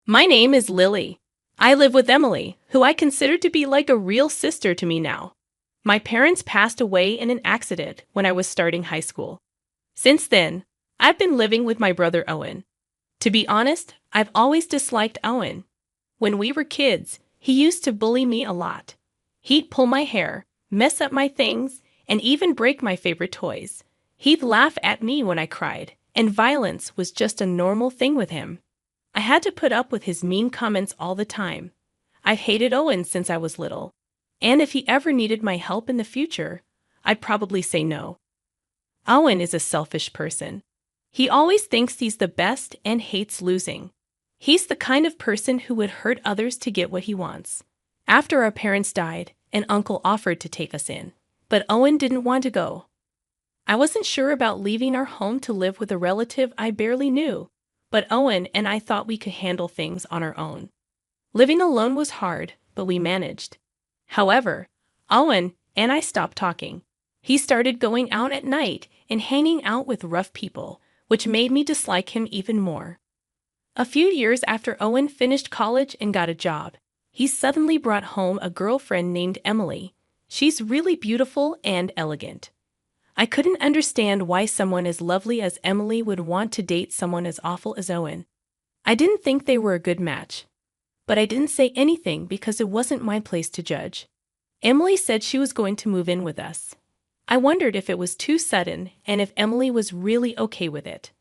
My name is Lily. I live with Emily, who I consider to be like a real sister to me now. My parents passed away in an accident when I was starting high school. Since then, I've been living with my brother Owen. To be honest, I've always disliked Owen. When we were kids, he used to bully me a lot. He'd pull my hair, mess up my things, and even break my favorite toys. He'd laugh at me when I cried, and violence was just a normal thing with him. I had to put up with his mean comments all the time. I've hated Owen since I was little, and if he ever needed my help in the future, I'd probably say no. Owen is a selfish person. He always thinks he's the best and hates losing. He's the kind of person who would hurt others to get what he wants. After our parents died, an uncle offered to take us in, but Owen didn't want to go. I wasn't sure about leaving our home to live with a relative I barely knew, but Owen and I thought we could handle things on our own. Living alone was hard, but we managed. However, Owen and I stopped talking. He started going out at night and hanging out with rough people, which made me dislike him even more. A few years after Owen finished college and got a job, he suddenly brought home a girlfriend named Emily. She's really beautiful and elegant. I couldn't understand why someone as lovely as Emily would want to date someone as awful as Owen. I didn't think they were a good match. But I didn't say anything because it wasn't my place to judge. Emily said she was going to move in with us. I wondered if it was too sudden and if Emily was really okay with it.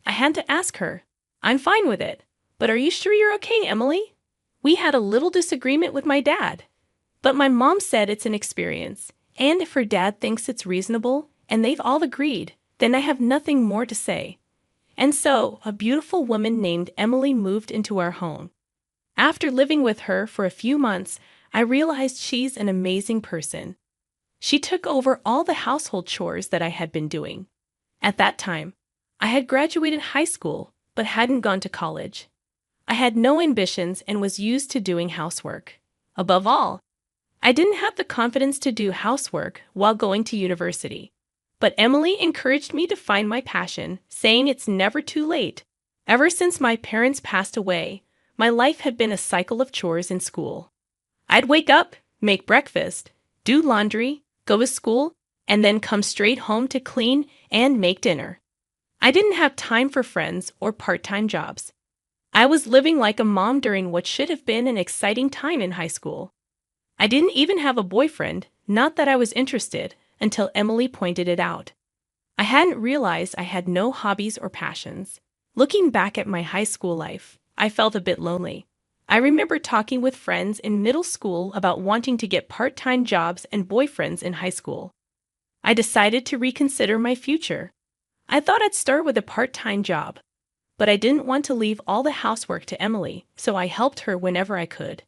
I had to ask her, "I'm fine with it, but are you sure you're okay, Emily?" We had a little disagreement with my dad. But my mom said it's an experience, and if her dad thinks it's reasonable, and they've all agreed, then I have nothing more to say. And so, a beautiful woman named Emily moved into our home. After living with her for a few months, I realized she's an amazing person. She took over all the household chores that I had been doing. At that time, I had graduated high school, but hadn't gone to college. I had no ambitions and was used to doing housework. Above all, I didn't have the confidence to do housework while going to university. But Emily encouraged me to find my passion, saying it's never too late. Ever since my parents passed away, my life had been a cycle of chores in school. I'd wake up, make breakfast, do laundry, go to school, and then come straight home to clean and make dinner. I didn't have time for friends or part-time jobs. I was living like a mom during what should have been an exciting time in high school. I didn't even have a boyfriend, not that I was interested, until Emily pointed it out. I hadn't realized I had no hobbies or passions. Looking back at my high school life, I felt a bit lonely. I remember talking with friends in middle school about wanting to get part-time jobs and boyfriends in high school. I decided to reconsider my future. I thought I'd start with a part-time job, but I didn't want to leave all the housework to Emily, so I helped her whenever I could.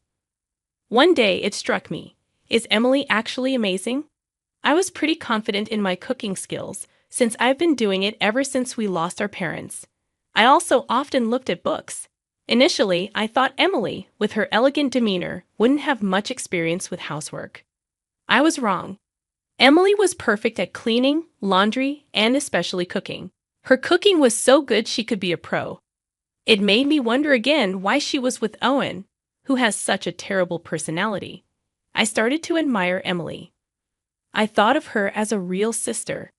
One day it struck me, is Emily actually amazing? I was pretty confident in my cooking skills, since I've been doing it ever since we lost our parents. I also often looked at books. Initially, I thought Emily, with her elegant demeanor, wouldn't have much experience with housework. I was wrong. Emily was perfect at cleaning, laundry, and especially cooking. Her cooking was so good she could be a pro. It made me wonder again why she was with Owen, who has such a terrible personality. I started to admire Emily. I thought of her as a real sister.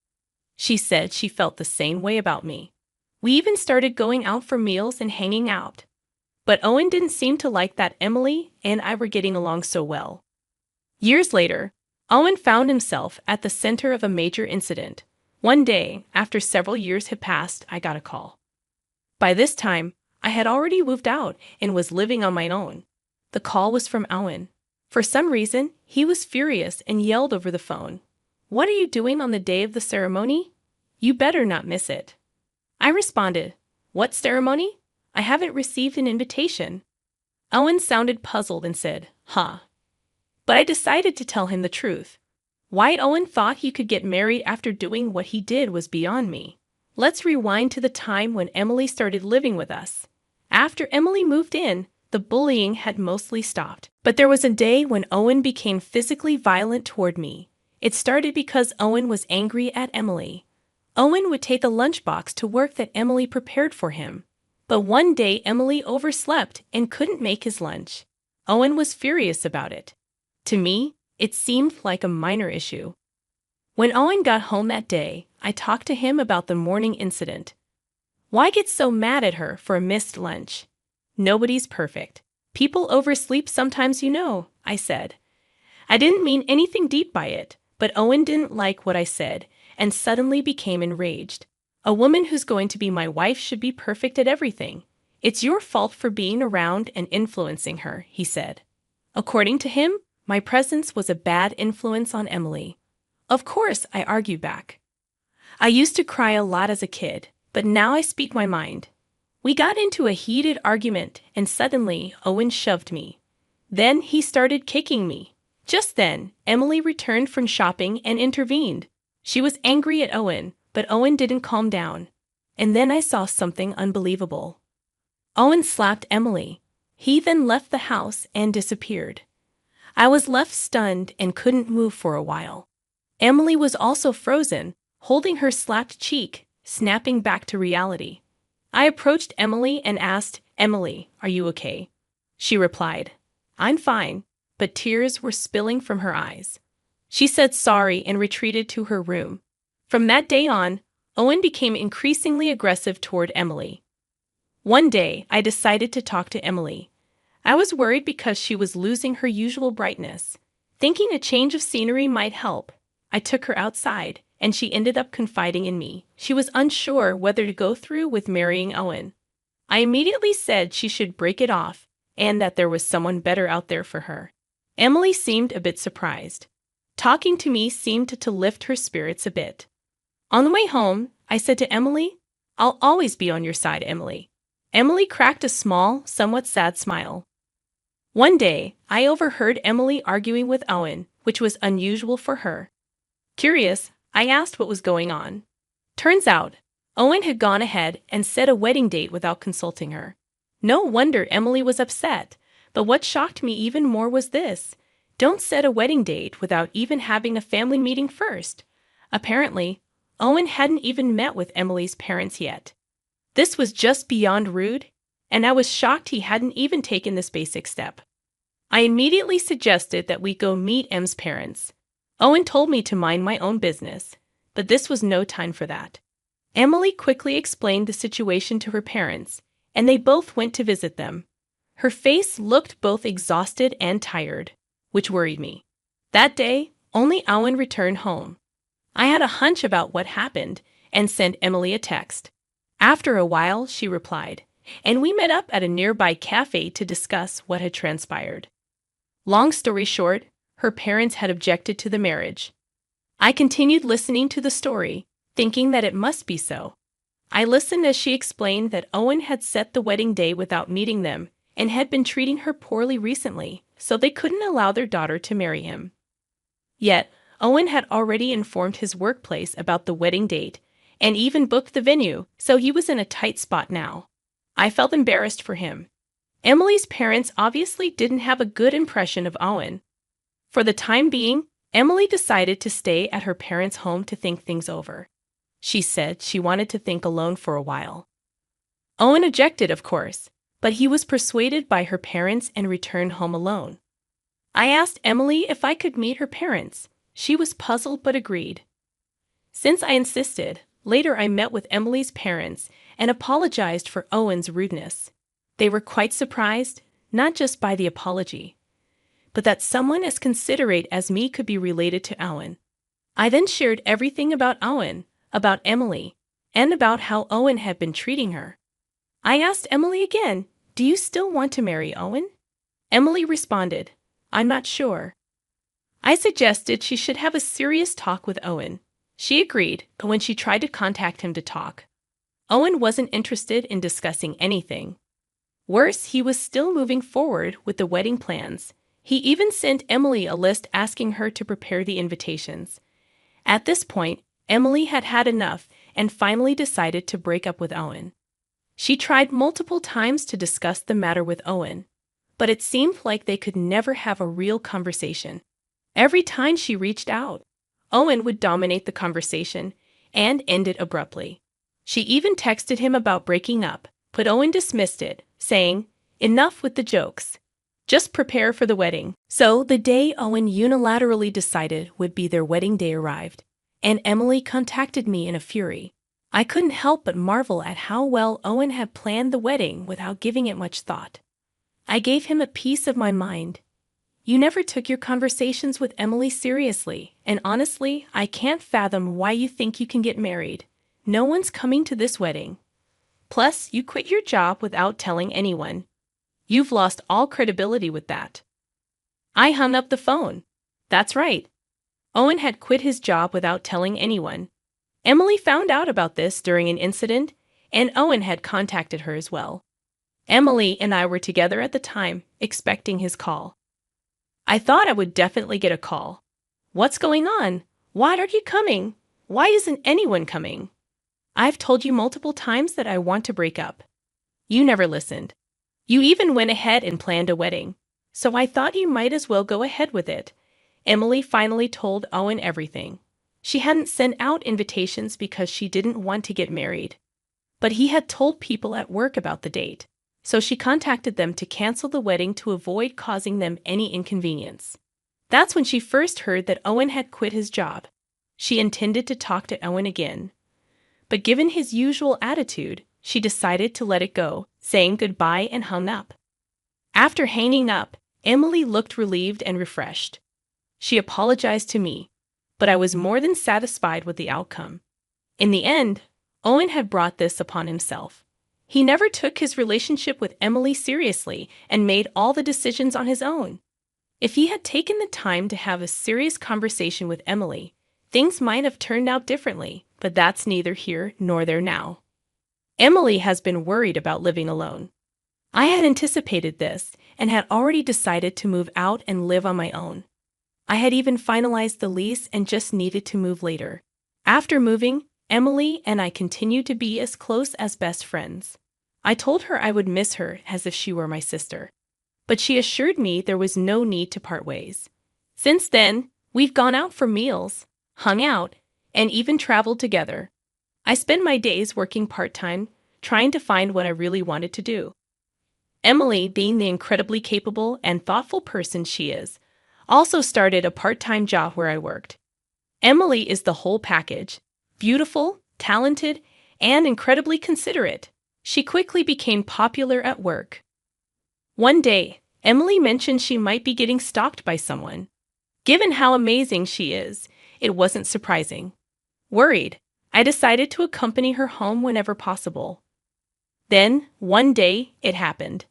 She said she felt the same way about me. We even started going out for meals and hanging out. But Owen didn't seem to like that Emily and I were getting along so well. Years later, Owen found himself at the center of a major incident. One day, after several years had passed, I got a call. By this time, I had already moved out and was living on my own. The call was from Owen. For some reason, he was furious and yelled over the phone, "What are you doing on the day of the ceremony? You better not miss it." I responded, "What ceremony? I haven't received an invitation." Owen sounded puzzled and said, "Huh." But I decided to tell him the truth. Why Owen thought he could get married after doing what he did was beyond me. Let's rewind to the time when Emily started living with us. After Emily moved in, the bullying had mostly stopped. But there was a day when Owen became physically violent toward me. It started because Owen was angry at Emily. Owen would take the lunchbox to work that Emily prepared for him. But one day Emily overslept and couldn't make his lunch. Owen was furious about it. To me, it seemed like a minor issue. When Owen got home that day, I talked to him about the morning incident. Why get so mad at her for a missed lunch? Nobody's perfect. People oversleep sometimes, I said. I didn't mean anything deep by it, but Owen didn't like what I said and suddenly became enraged. A woman who's going to be my wife should be perfect at everything. It's your fault for being around and influencing her, he said. According to him, my presence was a bad influence on Emily. Of course, I argued back. I used to cry a lot as a kid, but now I speak my mind. We got into a heated argument, and suddenly Owen shoved me. Then he started kicking me. Just then, Emily returned from shopping and intervened. She was angry at Owen, but Owen didn't calm down. And then I saw something unbelievable. Owen slapped Emily. He then left the house and disappeared. I was left stunned and couldn't move for a while. Emily was also frozen, holding her slapped cheek, snapping back to reality. I approached Emily and asked, "Emily, are you okay?" She replied, "I'm fine," but tears were spilling from her eyes. She said sorry and retreated to her room. From that day on, Owen became increasingly aggressive toward Emily. One day, I decided to talk to Emily. I was worried because she was losing her usual brightness. Thinking a change of scenery might help, I took her outside, and she ended up confiding in me. She was unsure whether to go through with marrying Owen. I immediately said she should break it off, and that there was someone better out there for her. Emily seemed a bit surprised. Talking to me seemed to lift her spirits a bit. On the way home, I said to Emily, "I'll always be on your side, Emily." Emily cracked a small, somewhat sad smile. One day, I overheard Emily arguing with Owen, which was unusual for her. Curious, I asked what was going on. Turns out, Owen had gone ahead and set a wedding date without consulting her. No wonder Emily was upset, but what shocked me even more was this. Don't set a wedding date without even having a family meeting first. Apparently, Owen hadn't even met with Emily's parents yet. This was just beyond rude, and I was shocked he hadn't even taken this basic step. I immediately suggested that we go meet Em's parents. Owen told me to mind my own business, but this was no time for that. Emily quickly explained the situation to her parents, and they both went to visit them. Her face looked both exhausted and tired, which worried me. That day, only Owen returned home. I had a hunch about what happened and sent Emily a text. After a while, she replied, and we met up at a nearby cafe to discuss what had transpired. Long story short, her parents had objected to the marriage. I continued listening to the story, thinking that it must be so. I listened as she explained that Owen had set the wedding day without meeting them and had been treating her poorly recently, so they couldn't allow their daughter to marry him. Yet, Owen had already informed his workplace about the wedding date and even booked the venue, so he was in a tight spot now. I felt embarrassed for him. Emily's parents obviously didn't have a good impression of Owen. For the time being, Emily decided to stay at her parents' home to think things over. She said she wanted to think alone for a while. Owen objected, of course, but he was persuaded by her parents and returned home alone. I asked Emily if I could meet her parents. She was puzzled but agreed. Since I insisted, later I met with Emily's parents and apologized for Owen's rudeness. They were quite surprised, not just by the apology, but that someone as considerate as me could be related to Owen. I then shared everything about Owen, about Emily, and about how Owen had been treating her. I asked Emily again, "Do you still want to marry Owen?" Emily responded, "I'm not sure." I suggested she should have a serious talk with Owen. She agreed, but when she tried to contact him to talk, Owen wasn't interested in discussing anything. Worse, he was still moving forward with the wedding plans. He even sent Emily a list asking her to prepare the invitations. At this point, Emily had had enough and finally decided to break up with Owen. She tried multiple times to discuss the matter with Owen, but it seemed like they could never have a real conversation. Every time she reached out, Owen would dominate the conversation and end it abruptly. She even texted him about breaking up, But Owen dismissed it, saying, "Enough with the jokes. Just prepare for the wedding." So the day Owen unilaterally decided would be their wedding day arrived, and Emily contacted me in a fury. I couldn't help but marvel at how well Owen had planned the wedding without giving it much thought. I gave him a piece of my mind. "You never took your conversations with Emily seriously, and honestly, I can't fathom why you think you can get married. No one's coming to this wedding. Plus, you quit your job without telling anyone. You've lost all credibility with that." I hung up the phone. That's right. Owen had quit his job without telling anyone. Emily found out about this during an incident, and Owen had contacted her as well. Emily and I were together at the time, expecting his call. I thought I would definitely get a call. "What's going on? Why aren't you coming? Why isn't anyone coming? I've told you multiple times that I want to break up. You never listened. You even went ahead and planned a wedding. So I thought you might as well go ahead with it." Emily finally told Owen everything. She hadn't sent out invitations because she didn't want to get married. But he had told people at work about the date, so she contacted them to cancel the wedding to avoid causing them any inconvenience. That's when she first heard that Owen had quit his job. She intended to talk to Owen again. But given his usual attitude, she decided to let it go, saying goodbye and hung up. After hanging up, Emily looked relieved and refreshed. She apologized to me, but I was more than satisfied with the outcome. In the end, Owen had brought this upon himself. He never took his relationship with Emily seriously and made all the decisions on his own. If he had taken the time to have a serious conversation with Emily, things might have turned out differently, but that's neither here nor there now. Emily has been worried about living alone. I had anticipated this and had already decided to move out and live on my own. I had even finalized the lease and just needed to move later. After moving, Emily and I continued to be as close as best friends. I told her I would miss her as if she were my sister, but she assured me there was no need to part ways. Since then, we've gone out for meals, hung out, and even traveled together. I spend my days working part-time, trying to find what I really wanted to do. Emily, being the incredibly capable and thoughtful person she is, also started a part-time job where I worked. Emily is the whole package: beautiful, talented, and incredibly considerate. She quickly became popular at work. One day, Emily mentioned she might be getting stalked by someone. Given how amazing she is, it wasn't surprising. Worried, I decided to accompany her home whenever possible. Then, one day, it happened.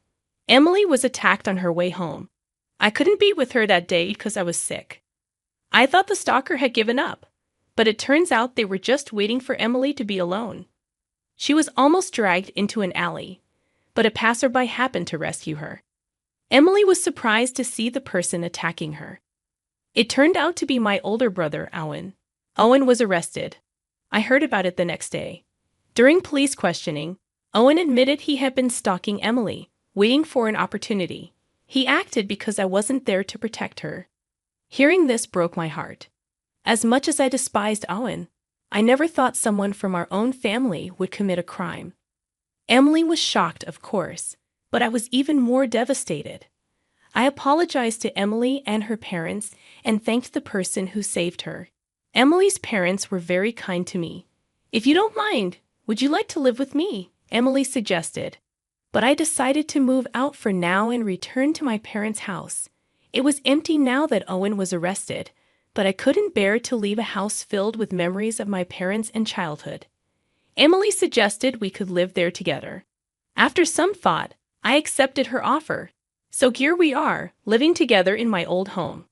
Emily was attacked on her way home. I couldn't be with her that day because I was sick. I thought the stalker had given up, but it turns out they were just waiting for Emily to be alone. She was almost dragged into an alley, but a passerby happened to rescue her. Emily was surprised to see the person attacking her. It turned out to be my older brother, Owen. Owen was arrested. I heard about it the next day. During police questioning, Owen admitted he had been stalking Emily, waiting for an opportunity. He acted because I wasn't there to protect her. Hearing this broke my heart. As much as I despised Owen, I never thought someone from our own family would commit a crime. Emily was shocked, of course, but I was even more devastated. I apologized to Emily and her parents and thanked the person who saved her. Emily's parents were very kind to me. "If you don't mind, would you like to live with me?" Emily suggested. But I decided to move out for now and return to my parents' house. It was empty now that Owen was arrested, but I couldn't bear to leave a house filled with memories of my parents and childhood. Emily suggested we could live there together. After some thought, I accepted her offer. So here we are, living together in my old home.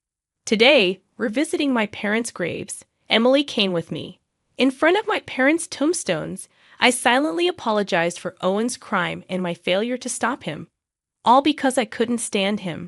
Today, we're visiting my parents' graves. Emily came with me. In front of my parents' tombstones, I silently apologized for Owen's crime and my failure to stop him, all because I couldn't stand him.